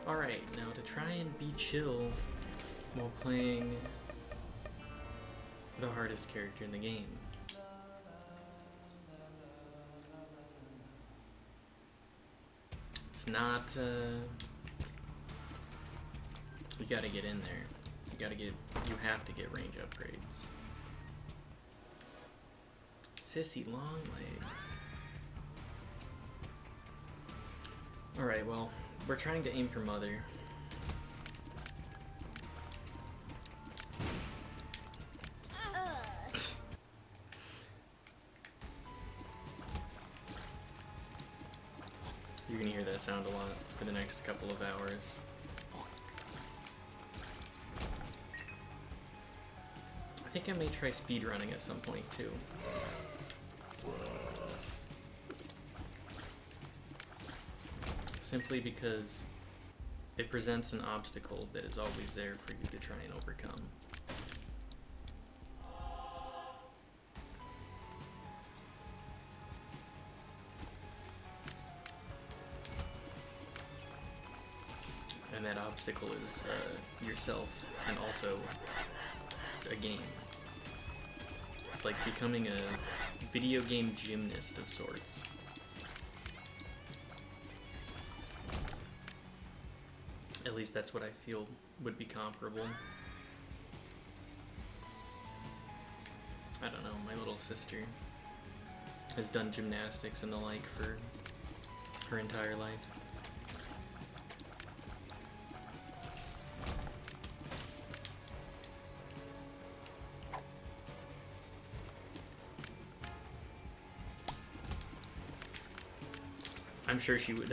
Alright, now to try and be chill while playing the hardest character in the game. It's not, you gotta get in there. You have to get range upgrades. Sissy long legs. Alright, well, we're trying to aim for Mother. You're gonna hear that sound a lot for the next couple of hours. I think I may try speedrunning at some point too. Simply because it presents an obstacle that is always there for you to try and overcome. And that obstacle is yourself and also a game. It's like becoming a video game gymnast of sorts. At least that's what I feel would be comparable. I don't know, my little sister has done gymnastics and the like for her entire life. I'm sure she would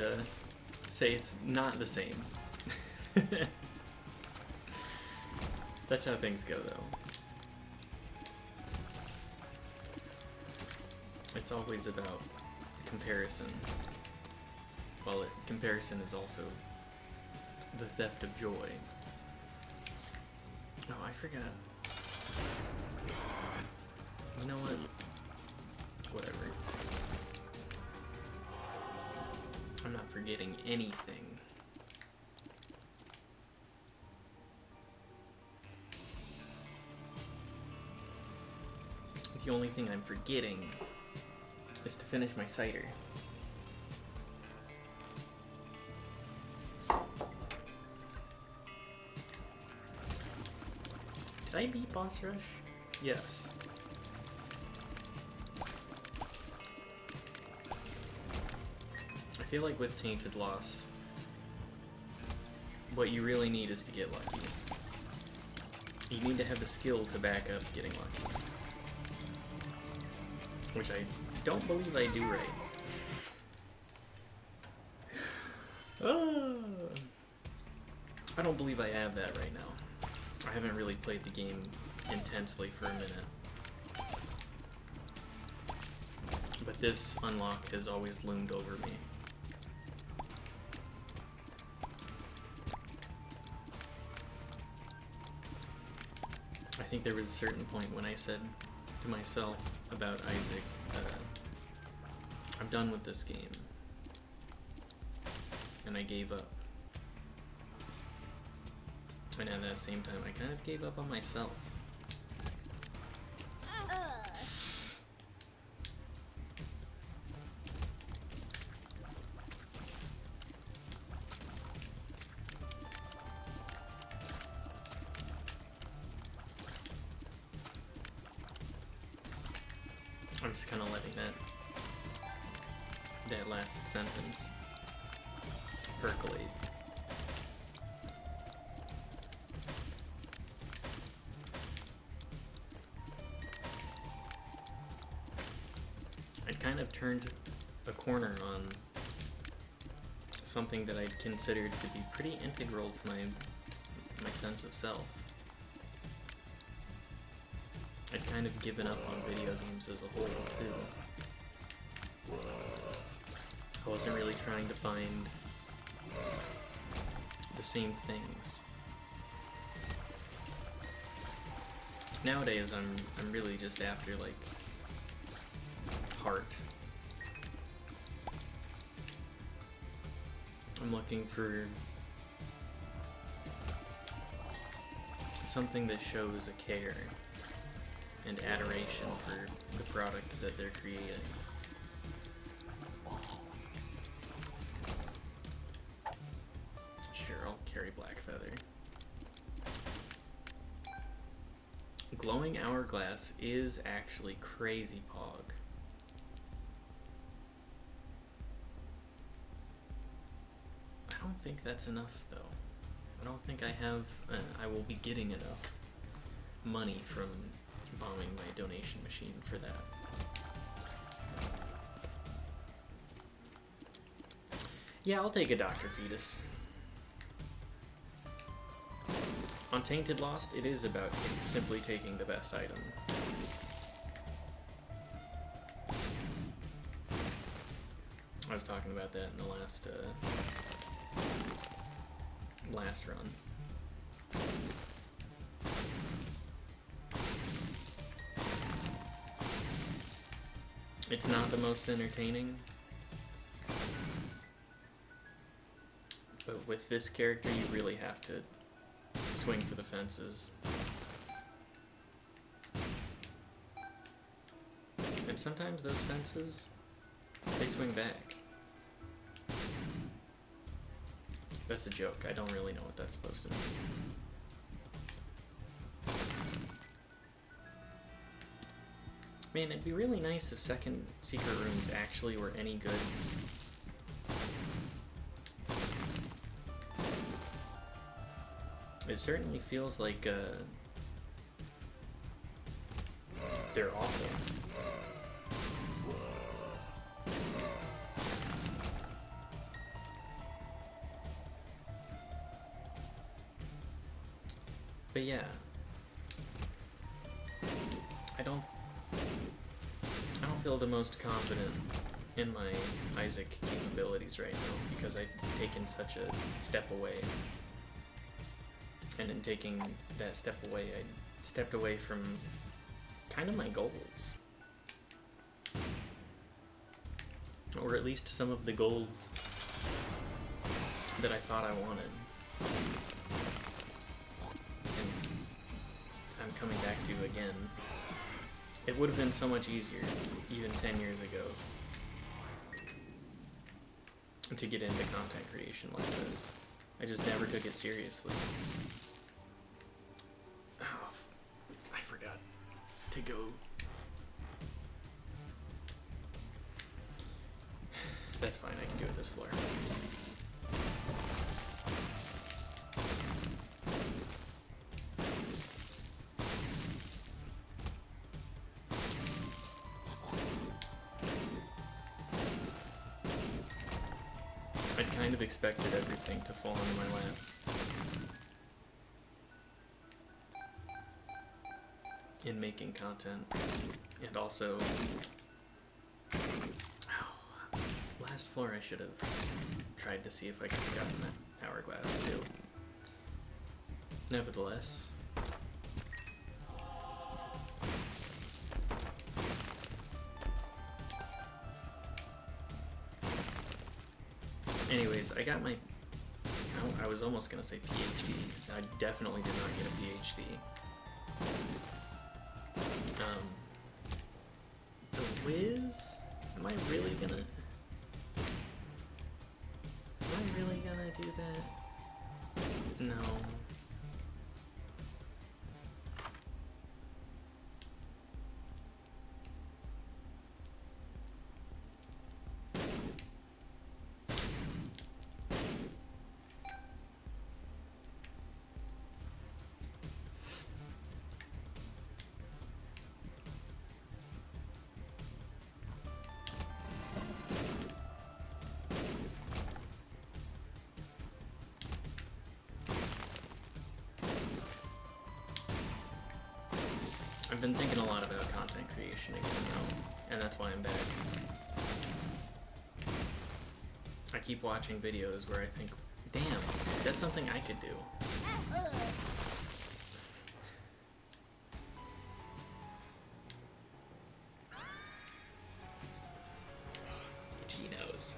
say it's not the same. That's how things go, though. It's always about comparison. Well, comparison is also the theft of joy. Oh, I forgot. You know what? Whatever. I'm not forgetting anything. The only thing I'm forgetting is to finish my cider. Did I beat Boss Rush? Yes. I feel like with Tainted Lost, what you really need is to get lucky. You need to have the skill to back up getting lucky. Which I don't believe I do right. I don't believe I have that right now. I haven't really played the game intensely for a minute. But this unlock has always loomed over me. I think there was a certain point when I said to myself about Isaac, I'm done with this game. And I gave up. And at that same time, I kind of gave up on myself. I'm just kind of letting that last sentence percolate. I'd kind of turned a corner on something that I'd considered to be pretty integral to my sense of self. I'd kind of given up on video games as a whole, too. I wasn't really trying to find the same things. Nowadays, I'm really just after, like, heart. I'm looking for something that shows a care and adoration for the product that they're creating. Sure, I'll carry Black Feather. Glowing Hourglass is actually crazy pog. I don't think that's enough though. I don't think I will be getting enough money from bombing my donation machine for that. Yeah, I'll take a Dr. Fetus. On Tainted Lost, it is about simply taking the best item. I was talking about that in the last run. It's not the most entertaining, but with this character you really have to swing for the fences. And sometimes those fences, they swing back. That's a joke. I don't really know what that's supposed to mean. Man, it'd be really nice if second secret rooms actually were any good. It certainly feels like they're awful. But yeah, I don't feel the most confident in my Isaac capabilities right now because I've taken such a step away. And in taking that step away, I stepped away from kind of my goals. Or at least some of the goals that I thought I wanted. And I'm coming back to again. It would have been so much easier, even 10 years ago, to get into content creation like this. I just never took it seriously. Oh, I forgot to go. That's fine, I can do it this floor. I'd kind of expected everything to fall into my lap. In making content. And also... Oh, last floor I should have tried to see if I could have gotten that hourglass too. Nevertheless... Anyways, I got my... I was almost gonna say PhD. I definitely did not get a PhD. The Wiz? Am I really gonna do that? No. I've been thinking a lot about content creation again though, and that's why I'm back. I keep watching videos where I think, damn, that's something I could do. Genos.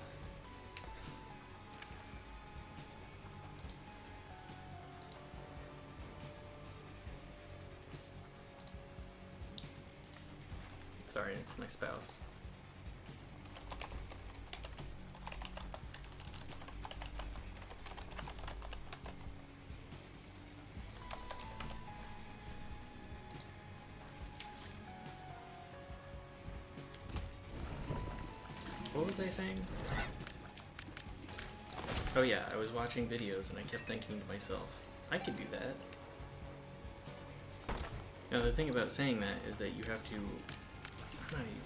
Sorry, it's my spouse. What was I saying? Oh yeah, I was watching videos and I kept thinking to myself, I could do that. Now the thing about saying that is that you have to...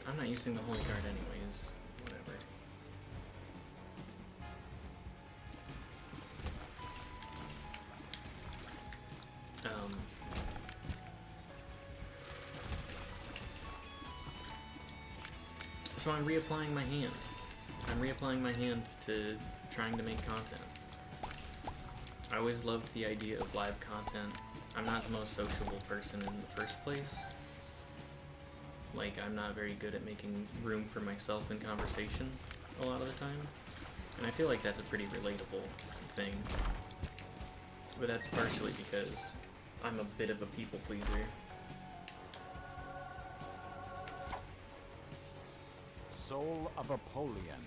I'm not using the holy card anyways. Whatever. So I'm reapplying my hand. I'm reapplying my hand to trying to make content. I always loved the idea of live content. I'm not the most sociable person in the first place. Like, I'm not very good at making room for myself in conversation a lot of the time. And I feel like that's a pretty relatable thing. But that's partially because I'm a bit of a people pleaser. Soul of Apollyon.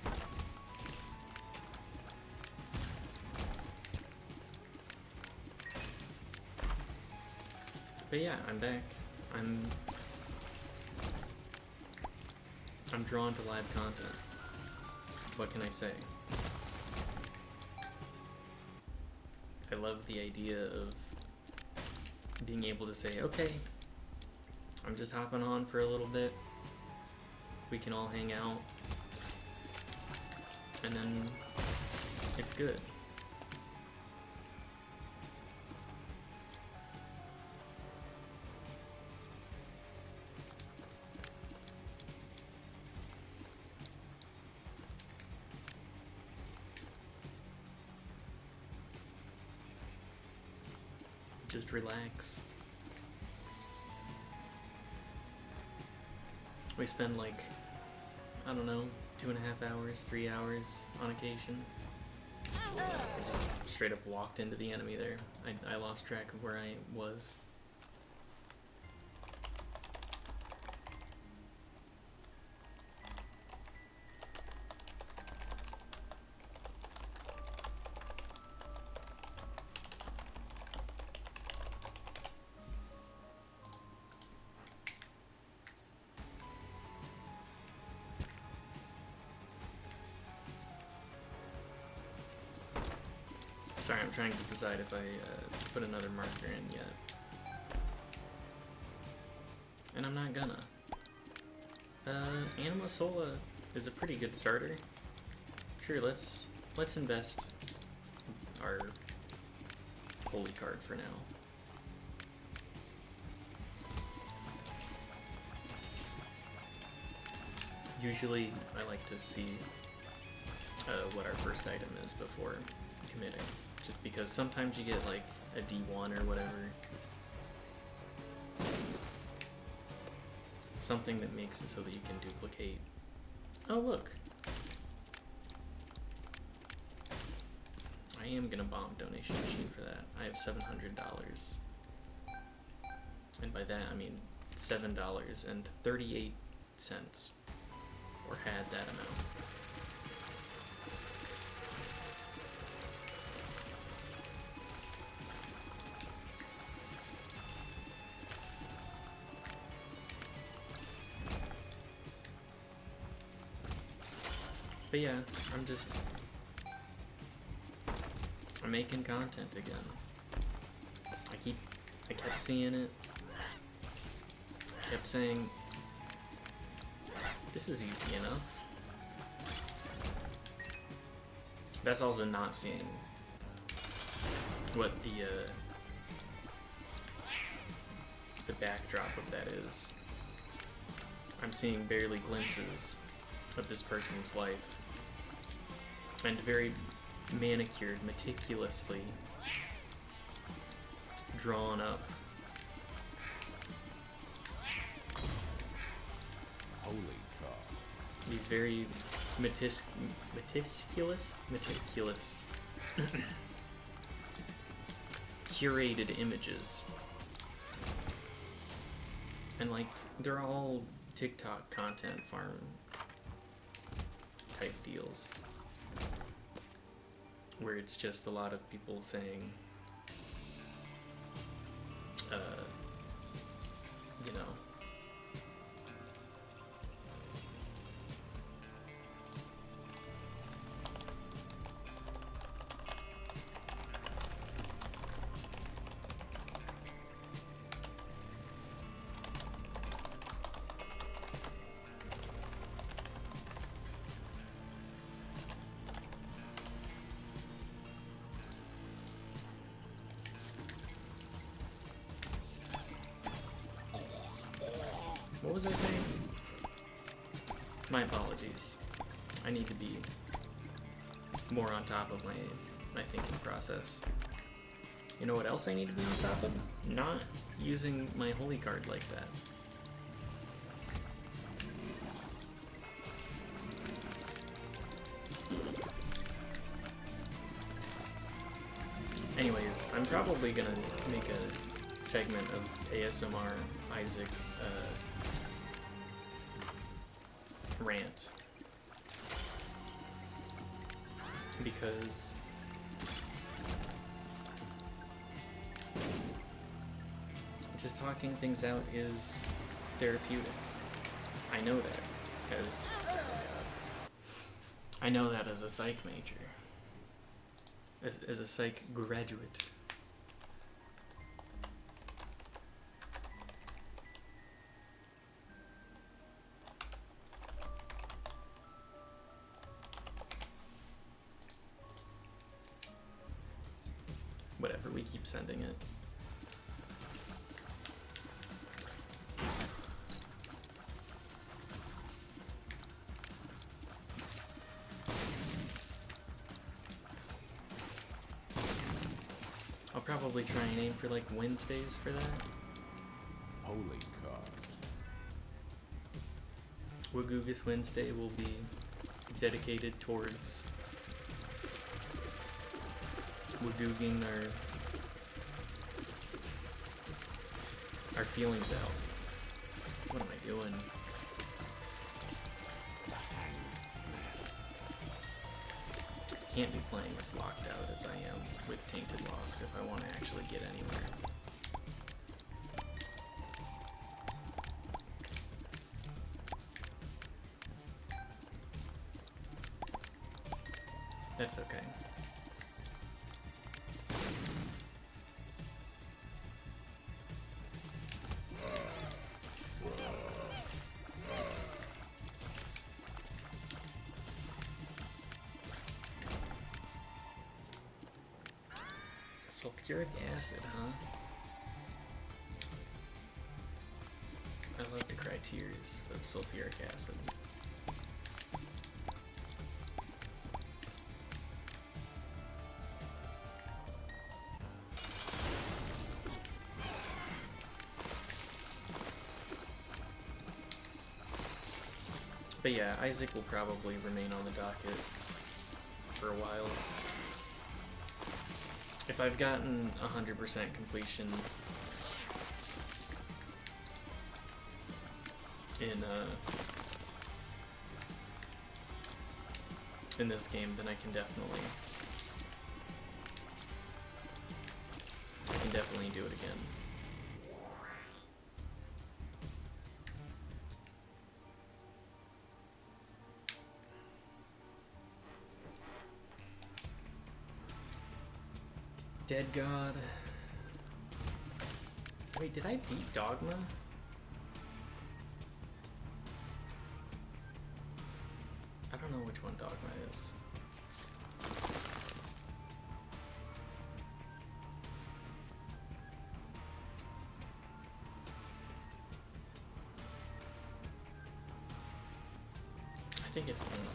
But yeah, I'm back. I'm drawn to live content. What can I say? I love the idea of being able to say, okay, I'm just hopping on for a little bit. We can all hang out. And then it's good. Just relax. We spend like, I don't know, 2.5 hours, 3 hours on occasion. I just straight up walked into the enemy there. I lost track of where I was. Sorry, I'm trying to decide if I put another marker in yet. And I'm not gonna. Anima Sola is a pretty good starter. Sure, let's invest our holy card for now. Usually, I like to see what our first item is before committing. Just because sometimes you get like a D1 or whatever. Something that makes it so that you can duplicate. Oh look! I am gonna bomb donation machine for that. I have $700. And by that I mean $7.38. Or had that amount. But yeah, I'm making content again. I kept seeing it. I kept saying, this is easy enough. That's also not seeing what the backdrop of that is. I'm seeing barely glimpses of this person's life. And very manicured, meticulously drawn up. Holy cow. These very meticulous curated images. And like, they're all TikTok content farm type deals where it's just a lot of people saying, you know, what was I saying? My apologies. I need to be more on top of my thinking process. You know what else I need to be on top of? Not using my holy card like that. Anyways, I'm probably gonna make a segment of ASMR Isaac rant, because just talking things out is therapeutic. I know that because I know that as a psych major, as a psych graduate. Whatever, we keep sending it. I'll probably try and aim for like Wednesdays for that. Holy card. Wagoogus Wednesday will be dedicated towards wagooging our feelings out. What am I doing? Can't be playing as locked out as I am with Tainted Lost if I want to actually get anywhere. That's okay. Sulfuric acid, huh? I love to cry tears of sulfuric acid. But yeah, Isaac will probably remain on the docket for a while. If I've gotten 100% completion in this game, then I can definitely do it again. Dead God. Wait, did I beat Dogma? I don't know which one Dogma is. I think it's the one.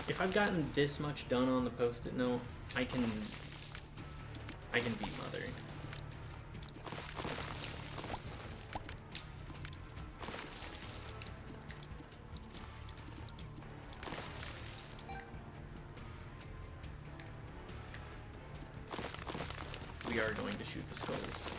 If I've gotten this much done on the post-it note, I can beat Mother. We are going to shoot the skulls.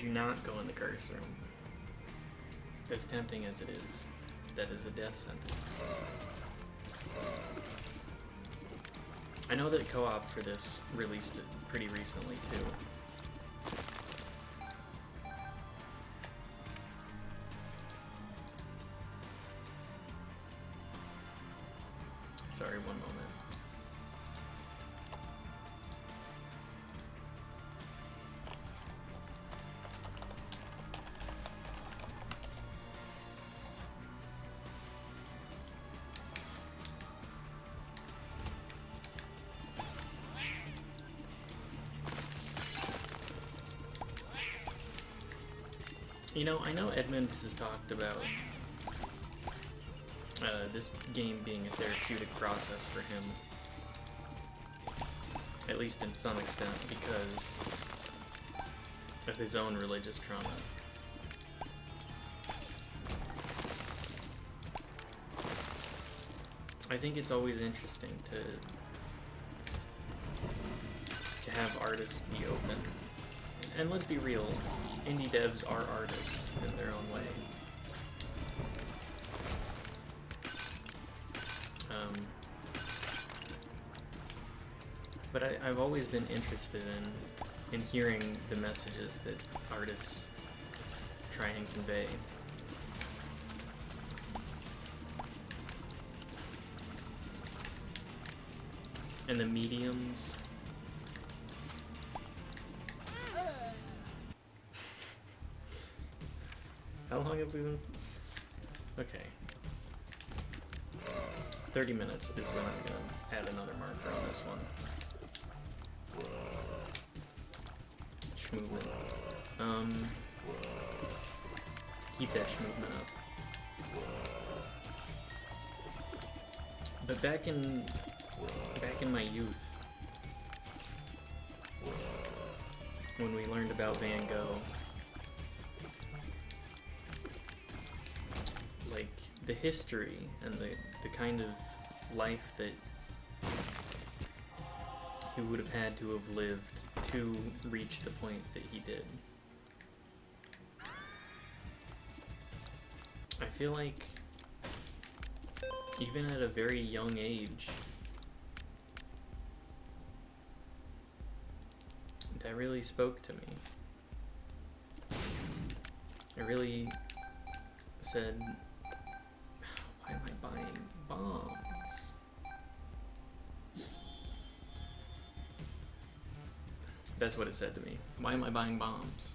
Do not go in the curse room. As tempting as it is, that is a death sentence. I know that co-op for this released it pretty recently too. Sorry, one moment. You know, I know Edmund has talked about this game being a therapeutic process for him, at least in some extent, because of his own religious trauma. I think it's always interesting to have artists be open. And let's be real, indie devs are artists in their own way. But I've always been interested in hearing the messages that artists try and convey. And the mediums. How long have we been? Okay. 30 minutes is when I'm gonna add another marker on this one. Schmovement. Keep that schmovement up. But back in my youth, when we learned about Van Gogh, like the history and the kind of life that he would have had to have lived to reach the point that he did. I feel like even at a very young age, that really spoke to me. It really said, why am I buying bombs? That's what it said to me. Why am I buying bombs?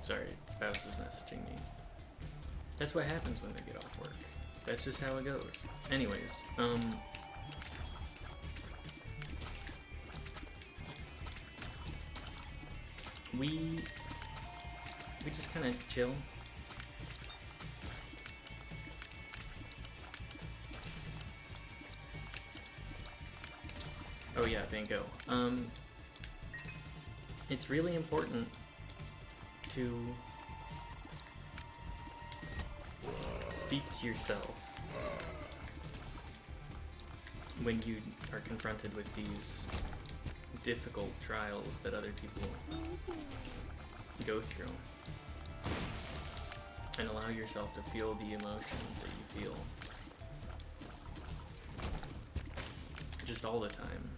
Sorry, spouse is messaging me. That's what happens when they get off work. That's just how it goes. Anyways, we just kind of chill. Oh yeah, Van Gogh. It's really important to speak to yourself when you are confronted with these difficult trials that other people go through, and allow yourself to feel the emotion that you feel just all the time.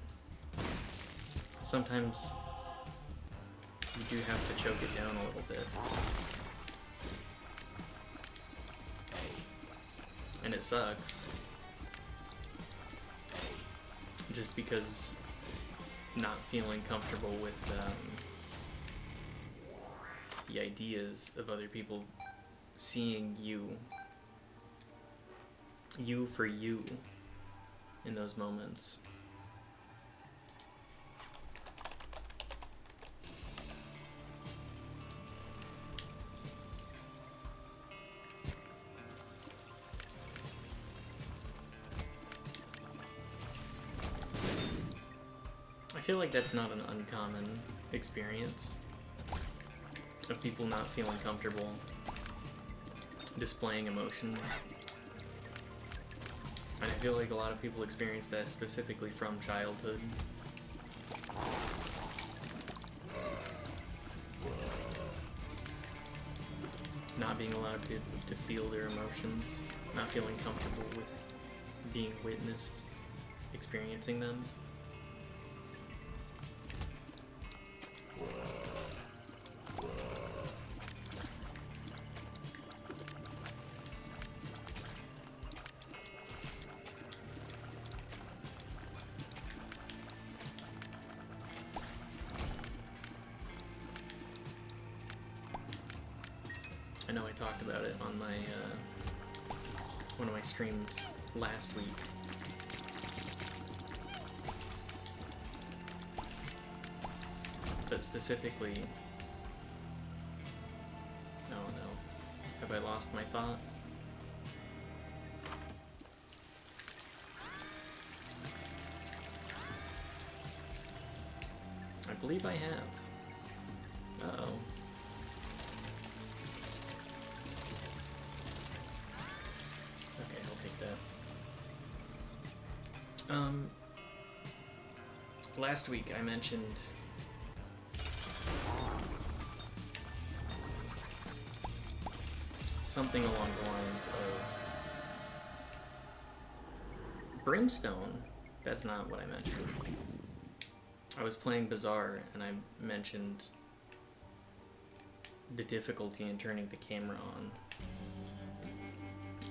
Sometimes you do have to choke it down a little bit. And it sucks. Just because not feeling comfortable with the ideas of other people seeing you for you in those moments. I feel like that's not an uncommon experience. of people not feeling comfortable displaying emotion. And I feel like a lot of people experience that specifically from childhood. Not being allowed to feel their emotions, not feeling comfortable with being witnessed, experiencing them. I know I talked about it on my one of my streams last week. But specifically, oh no, have I lost my thought? I believe I have. Uh-oh. Okay, I'll take that. Last week I mentioned something along the lines of Brimstone. That's not what I mentioned. I was playing Bazaar and I mentioned the difficulty in turning the camera on.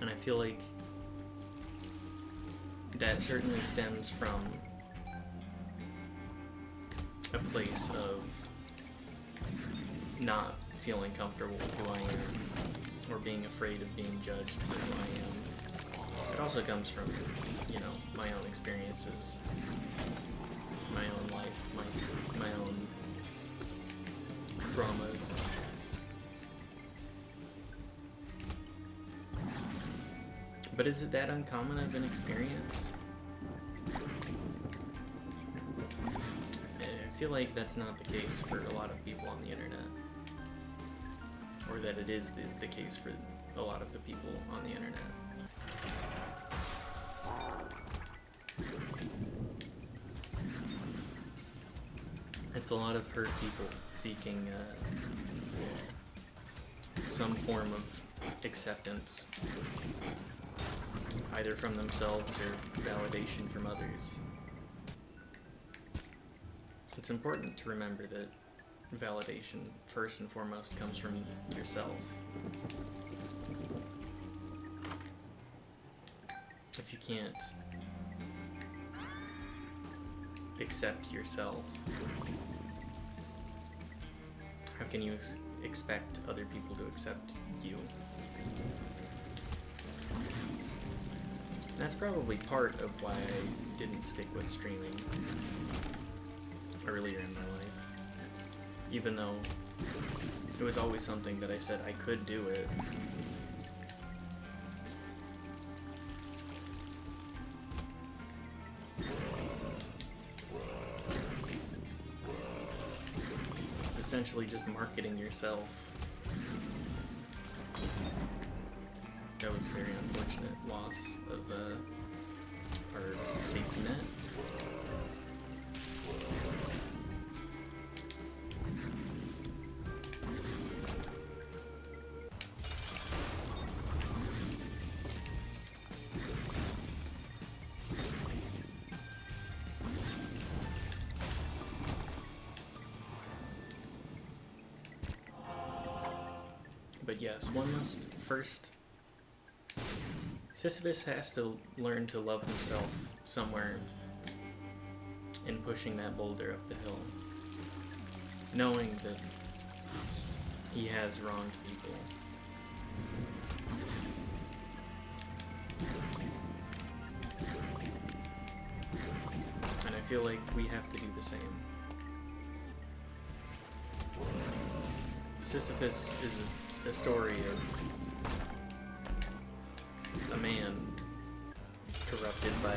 And I feel like that certainly stems from a place of not feeling comfortable with who I am, or being afraid of being judged for who I am. It also comes from, you know, my own experiences, my own life, my own traumas. But is it that uncommon of an experience? I feel like that's not the case for a lot of people on the internet. Or that it is the case for a lot of the people on the internet. It's a lot of hurt people seeking some form of acceptance, either from themselves or validation from others. It's important to remember that validation, first and foremost, comes from yourself. If you can't accept yourself, how can you expect other people to accept you? And that's probably part of why I didn't stick with streaming earlier in my life. Even though it was always something that I said I could do it. It's essentially just marketing yourself. That was a very unfortunate loss of our safety net. But yes, one must first... Sisyphus has to learn to love himself somewhere in pushing that boulder up the hill. Knowing that he has wronged people. And I feel like we have to do the same. Sisyphus is a story of a man corrupted by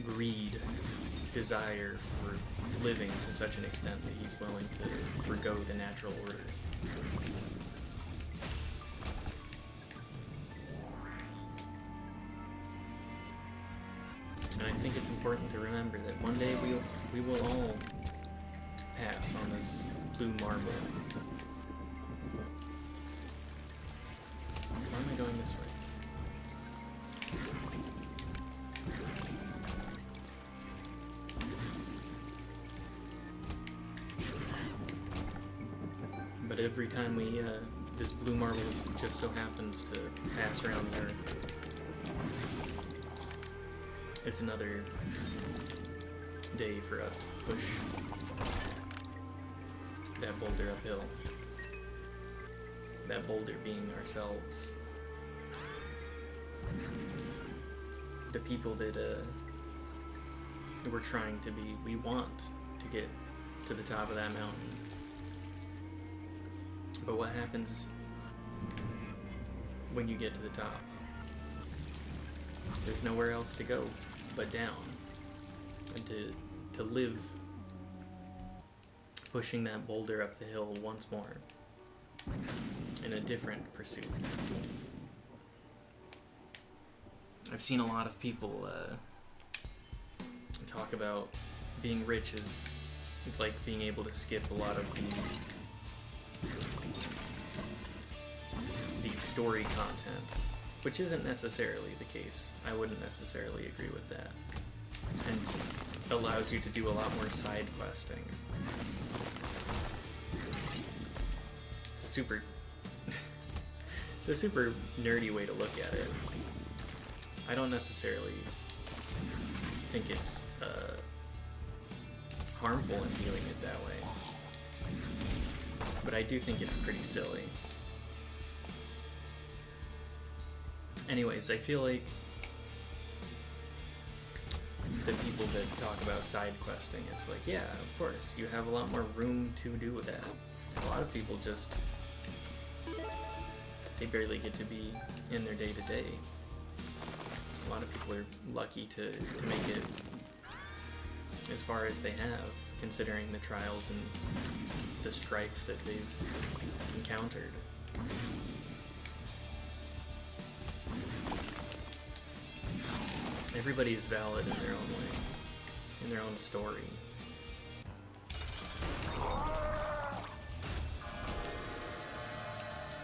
greed, desire for living to such an extent that he's willing to forgo the natural order. And I think it's important to remember that one day we will all pass on this blue marble. Why am I going this way? But every time we, this blue marble just so happens to pass around the earth, it's another day for us to push that boulder uphill. That boulder being ourselves. The people that we're trying to be. We want to get to the top of that mountain. But what happens when you get to the top? There's nowhere else to go but down. And to live pushing that boulder up the hill once more in a different pursuit. I've seen a lot of people talk about being rich is like being able to skip a lot of the story content, which isn't necessarily the case. I wouldn't necessarily agree with that. And allows you to do a lot more side questing. It's a super nerdy way to look at it. I don't necessarily think it's harmful in viewing it that way, but I do think it's pretty silly. Anyways, I feel like the people that talk about side questing, it's like, yeah, of course, you have a lot more room to do that. A lot of people just, they barely get to be in their day-to-day. A lot of people are lucky to make it as far as they have, considering the trials and the strife that they've encountered. Everybody is valid in their own way, in their own story.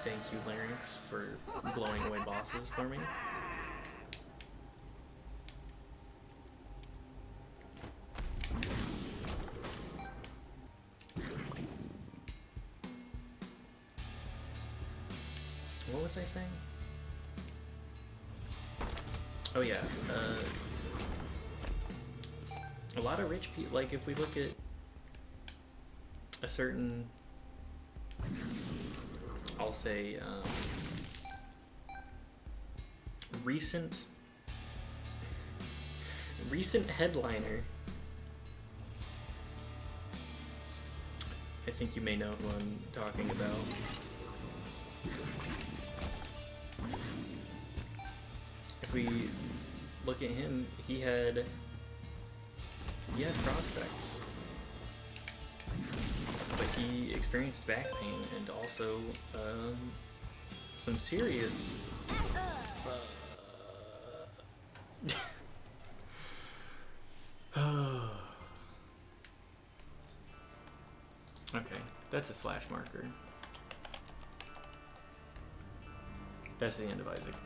Thank you, Larynx, for blowing away bosses for me. What was I saying? Oh yeah, a lot of rich people, like if we look at a certain, I'll say, recent headliner, I think you may know who I'm talking about. If we look at him, he had prospects, but he experienced back pain and also some serious okay, that's a slash marker. That's the end of Isaac.